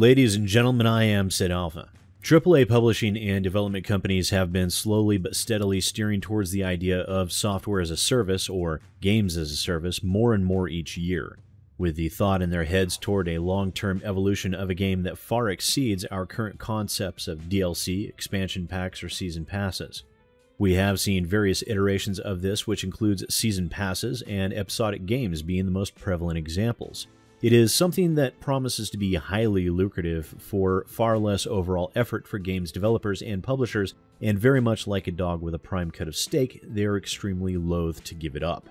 Ladies and gentlemen, I am SidAlpha. AAA publishing and development companies have been slowly but steadily steering towards the idea of software as a service, or games as a service, more and more each year, with the thought in their heads toward a long-term evolution of a game that far exceeds our current concepts of DLC, expansion packs, or season passes. We have seen various iterations of this, which includes season passes and episodic games being the most prevalent examples. It is something that promises to be highly lucrative for far less overall effort for games developers and publishers, and very much like a dog with a prime cut of steak, they are extremely loath to give it up.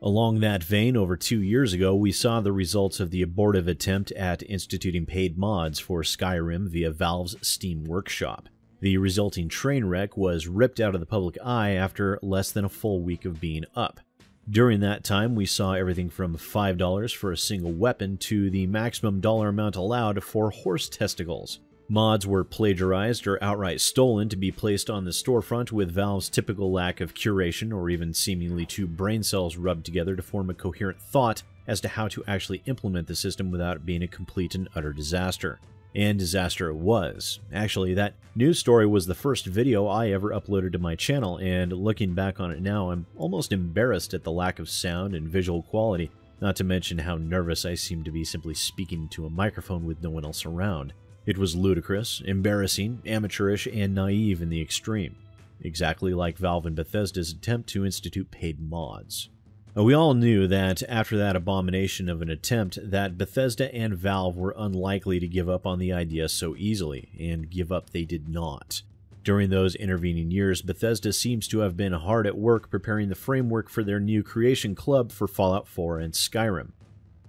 Along that vein, over 2 years ago, we saw the results of the abortive attempt at instituting paid mods for Skyrim via Valve's Steam Workshop. The resulting train wreck was ripped out of the public eye after less than a full week of being up. During that time, we saw everything from $5 for a single weapon to the maximum dollar amount allowed for horse testicles. Mods were plagiarized or outright stolen to be placed on the storefront, with Valve's typical lack of curation or even seemingly two brain cells rubbed together to form a coherent thought as to how to actually implement the system without it being a complete and utter disaster. And disaster it was. Actually, that news story was the first video I ever uploaded to my channel, and looking back on it now, I'm almost embarrassed at the lack of sound and visual quality, not to mention how nervous I seemed to be simply speaking to a microphone with no one else around. It was ludicrous, embarrassing, amateurish, and naive in the extreme. Exactly like Valve and Bethesda's attempt to institute paid mods. We all knew that after that abomination of an attempt, that Bethesda and Valve were unlikely to give up on the idea so easily, and give up they did not. During those intervening years, Bethesda seems to have been hard at work preparing the framework for their new Creation Club for Fallout 4 and Skyrim.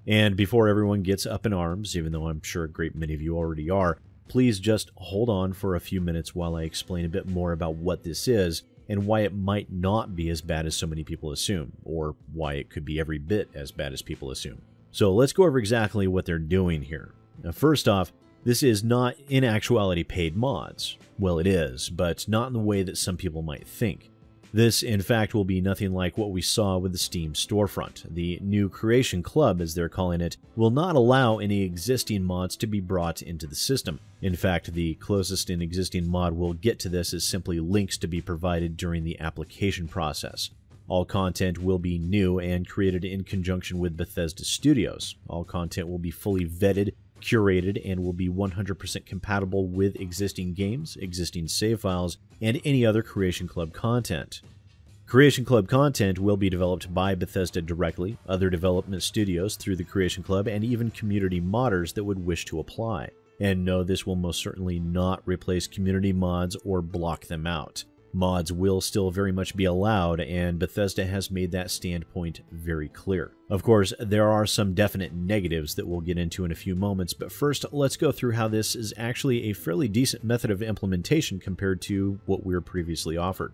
And before everyone gets up in arms, even though I'm sure a great many of you already are, please just hold on for a few minutes while I explain a bit more about what this is, and why it might not be as bad as so many people assume, or why it could be every bit as bad as people assume. So let's go over exactly what they're doing here. Now, first off, this is not in actuality paid mods. Well, it is, but not in the way that some people might think. This, in fact, will be nothing like what we saw with the Steam storefront. The new Creation Club, as they're calling it, will not allow any existing mods to be brought into the system. In fact, the closest an existing mod will get to this is simply links to be provided during the application process. All content will be new and created in conjunction with Bethesda Studios. All content will be fully vetted, curated, and will be 100% compatible with existing games, existing save files, and any other Creation Club content. Creation Club content will be developed by Bethesda directly, other development studios through the Creation Club, and even community modders that would wish to apply. And no, this will most certainly not replace community mods or block them out. Mods will still very much be allowed, and Bethesda has made that standpoint very clear. Of course, there are some definite negatives that we'll get into in a few moments, but first, let's go through how this is actually a fairly decent method of implementation compared to what we were previously offered.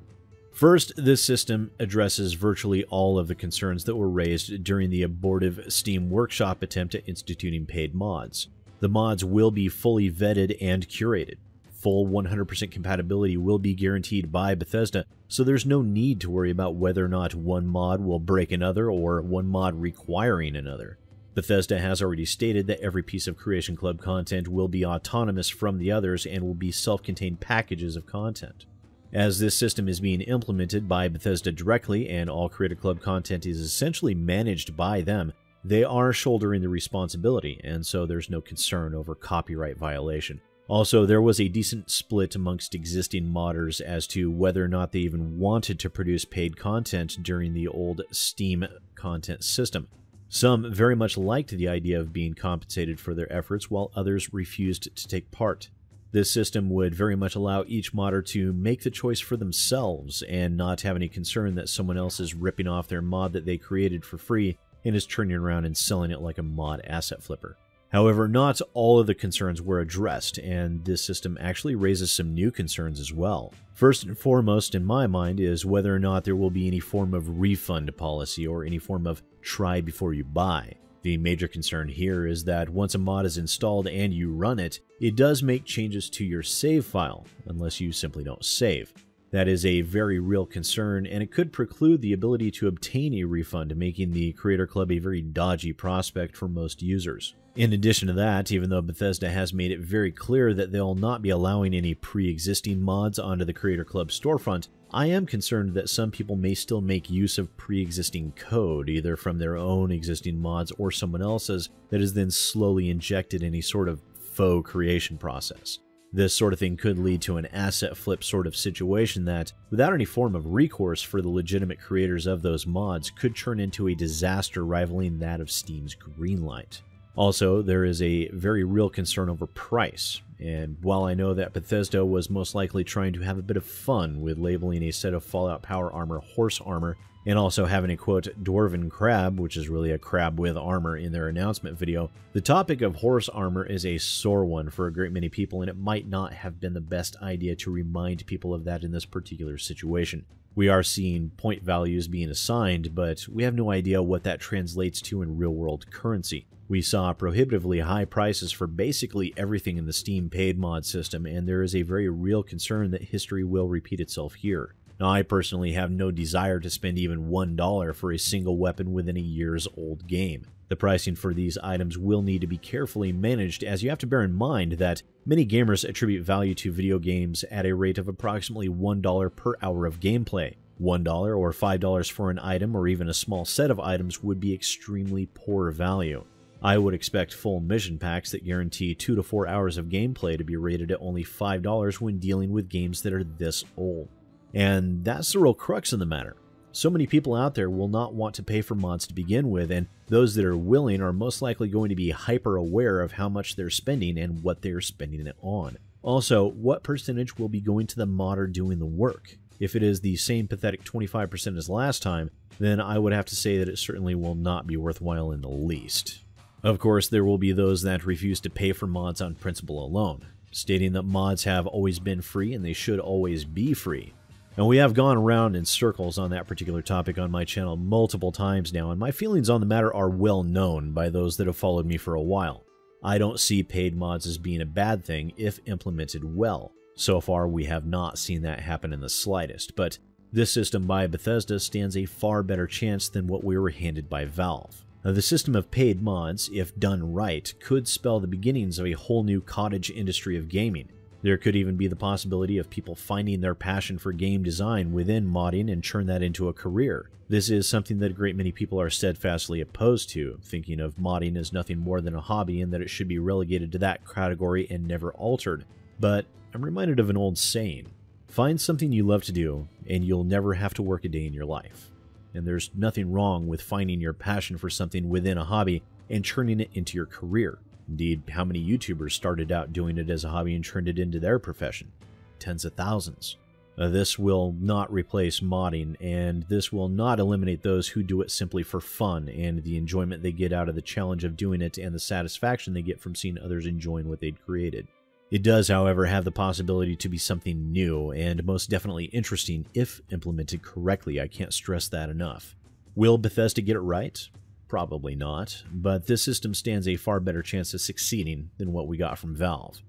First, this system addresses virtually all of the concerns that were raised during the abortive Steam Workshop attempt at instituting paid mods. The mods will be fully vetted and curated. Full 100% compatibility will be guaranteed by Bethesda, so there's no need to worry about whether or not one mod will break another or one mod requiring another. Bethesda has already stated that every piece of Creation Club content will be autonomous from the others and will be self-contained packages of content. As this system is being implemented by Bethesda directly and all Creator Club content is essentially managed by them, they are shouldering the responsibility, and so there's no concern over copyright violation. Also, there was a decent split amongst existing modders as to whether or not they even wanted to produce paid content during the old Steam content system. Some very much liked the idea of being compensated for their efforts, while others refused to take part. This system would very much allow each modder to make the choice for themselves and not have any concern that someone else is ripping off their mod that they created for free and is turning around and selling it like a mod asset flipper. However, not all of the concerns were addressed, and this system actually raises some new concerns as well. First and foremost in my mind is whether or not there will be any form of refund policy or any form of try before you buy. The major concern here is that once a mod is installed and you run it, it does make changes to your save file, unless you simply don't save. That is a very real concern, and it could preclude the ability to obtain a refund, making the Creator Club a very dodgy prospect for most users. In addition to that, even though Bethesda has made it very clear that they'll not be allowing any pre-existing mods onto the Creator Club storefront, I am concerned that some people may still make use of pre-existing code, either from their own existing mods or someone else's, that is then slowly injected in a sort of faux creation process. This sort of thing could lead to an asset flip sort of situation that, without any form of recourse for the legitimate creators of those mods, could turn into a disaster rivaling that of Steam's Greenlight. Also, there is a very real concern over price, and while I know that Bethesda was most likely trying to have a bit of fun with labeling a set of Fallout Power Armor horse armor, and also having a quote dwarven crab, which is really a crab with armor, in their announcement video, the topic of horse armor is a sore one for a great many people, and it might not have been the best idea to remind people of that in this particular situation. We are seeing point values being assigned, but we have no idea what that translates to in real-world currency. We saw prohibitively high prices for basically everything in the Steam paid mod system, and there is a very real concern that history will repeat itself here. Now, I personally have no desire to spend even $1 for a single weapon within a year's old game. The pricing for these items will need to be carefully managed, as you have to bear in mind that many gamers attribute value to video games at a rate of approximately $1 per hour of gameplay. $1 or $5 for an item or even a small set of items would be extremely poor value. I would expect full mission packs that guarantee 2 to 4 hours of gameplay to be rated at only $5 when dealing with games that are this old. And that's the real crux of the matter. So many people out there will not want to pay for mods to begin with, and those that are willing are most likely going to be hyper aware of how much they're spending and what they're spending it on. Also, what percentage will be going to the modder doing the work? If it is the same pathetic 25% as last time, then I would have to say that it certainly will not be worthwhile in the least. Of course, there will be those that refuse to pay for mods on principle alone, stating that mods have always been free and they should always be free. And we have gone around in circles on that particular topic on my channel multiple times now, and my feelings on the matter are well known by those that have followed me for a while. I don't see paid mods as being a bad thing if implemented well. So far, we have not seen that happen in the slightest, but this system by Bethesda stands a far better chance than what we were handed by Valve. The system of paid mods, if done right, could spell the beginnings of a whole new cottage industry of gaming. There could even be the possibility of people finding their passion for game design within modding and turn that into a career. This is something that a great many people are steadfastly opposed to, thinking of modding as nothing more than a hobby and that it should be relegated to that category and never altered. But I'm reminded of an old saying: find something you love to do and you'll never have to work a day in your life. And there's nothing wrong with finding your passion for something within a hobby and turning it into your career. Indeed, how many YouTubers started out doing it as a hobby and turned it into their profession? Tens of thousands. This will not replace modding, and this will not eliminate those who do it simply for fun and the enjoyment they get out of the challenge of doing it and the satisfaction they get from seeing others enjoying what they'd created. It does, however, have the possibility to be something new and most definitely interesting if implemented correctly. I can't stress that enough. Will Bethesda get it right? Probably not, but this system stands a far better chance of succeeding than what we got from Valve.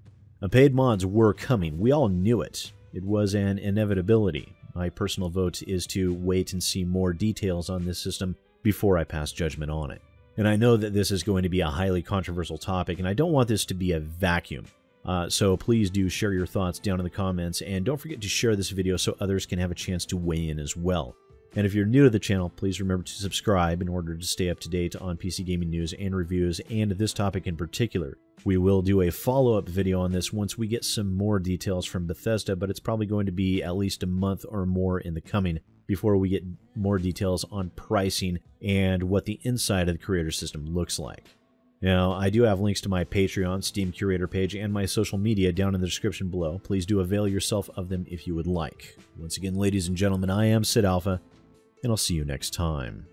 Paid mods were coming. We all knew it. It was an inevitability. My personal vote is to wait and see more details on this system before I pass judgment on it. And I know that this is going to be a highly controversial topic, and I don't want this to be a vacuum. So please do share your thoughts down in the comments, and don't forget to share this video so others can have a chance to weigh in as well. And if you're new to the channel, please remember to subscribe in order to stay up to date on PC gaming news and reviews, and this topic in particular. We will do a follow-up video on this once we get some more details from Bethesda, but it's probably going to be at least a month or more in the coming before we get more details on pricing and what the inside of the creator system looks like. Now, I do have links to my Patreon, Steam Curator page, and my social media down in the description below. Please do avail yourself of them if you would like. Once again, ladies and gentlemen, I am SidAlpha, and I'll see you next time.